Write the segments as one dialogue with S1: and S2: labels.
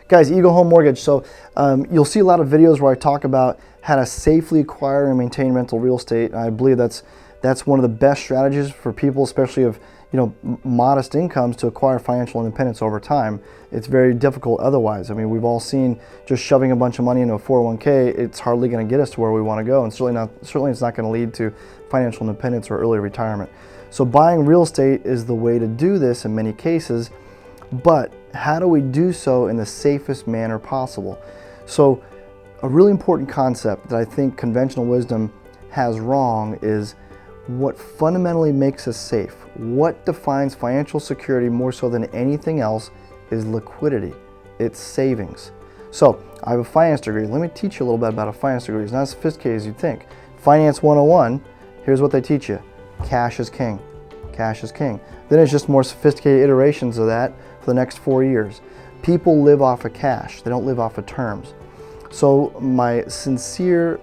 S1: Guys, Eagle Home Mortgage. So you'll see a lot of videos where I talk about how to safely acquire and maintain rental real estate. And I believe that's one of the best strategies for people, especially of modest incomes, to acquire financial independence over time. It's very difficult otherwise. I mean, we've all seen just shoving a bunch of money into a 401k, it's hardly going to get us to where we want to go, and certainly it's not going to lead to financial independence or early retirement. So buying real estate is the way to do this in many cases, but how do we do so in the safest manner possible? So a really important concept that I think conventional wisdom has wrong is what fundamentally makes us safe. What defines financial security more so than anything else is liquidity. It's savings. So I have a finance degree. Let me teach you a little bit about a finance degree. It's not as sophisticated as you'd think. Finance 101, here's what they teach you. Cash is king. Cash is king. Then it's just more sophisticated iterations of that for the next 4 years. People live off of cash. They don't live off of terms. So my sincere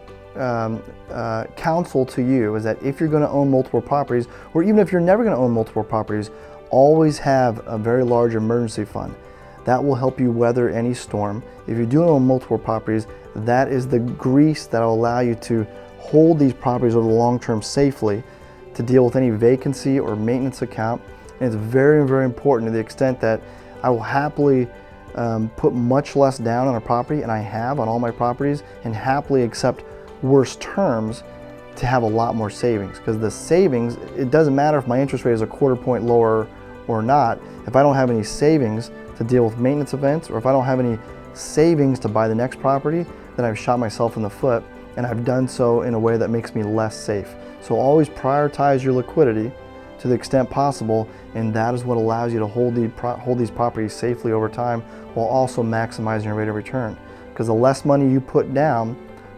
S1: counsel to you is that if you're going to own multiple properties, or even if you're never going to own multiple properties, always have a very large emergency fund. That will help you weather any storm. If you do own multiple properties, that is the grease that will allow you to hold these properties over the long term safely, to deal with any vacancy or maintenance account. And it's very, very important to the extent that I will happily put much less down on a property, and I have on all my properties, and happily accept worse terms to have a lot more savings. Because the savings, it doesn't matter if my interest rate is a quarter point lower or not. If I don't have any savings to deal with maintenance events, or if I don't have any savings to buy the next property, then I've shot myself in the foot, and I've done so in a way that makes me less safe. So always prioritize your liquidity to the extent possible, and that is what allows you to hold these properties safely over time, while also maximizing your rate of return. Because the less money you put down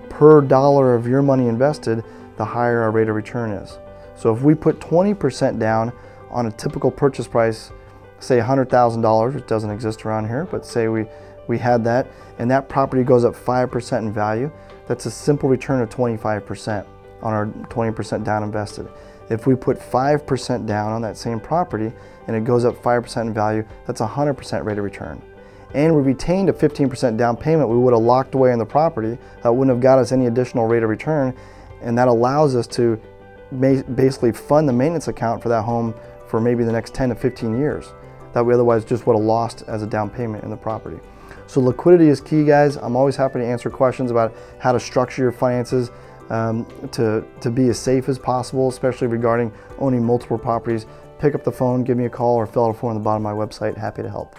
S1: per dollar of your money invested, the higher our rate of return is. So if we put 20% down on a typical purchase price, say $100,000, which doesn't exist around here, but say we had that, and that property goes up 5% in value, that's a simple return of 25% on our 20% down invested. If we put 5% down on that same property and it goes up 5% in value, that's 100% rate of return. And we retained a 15% down payment we would have locked away in the property that wouldn't have got us any additional rate of return, and that allows us to basically fund the maintenance account for that home for maybe the next 10 to 15 years that we otherwise just would have lost as a down payment in the property. So liquidity is key, guys. I'm always happy to answer questions about how to structure your finances to be as safe as possible, especially regarding owning multiple properties. Pick up the phone, give me a call, or fill out a form on the bottom of my website. Happy to help.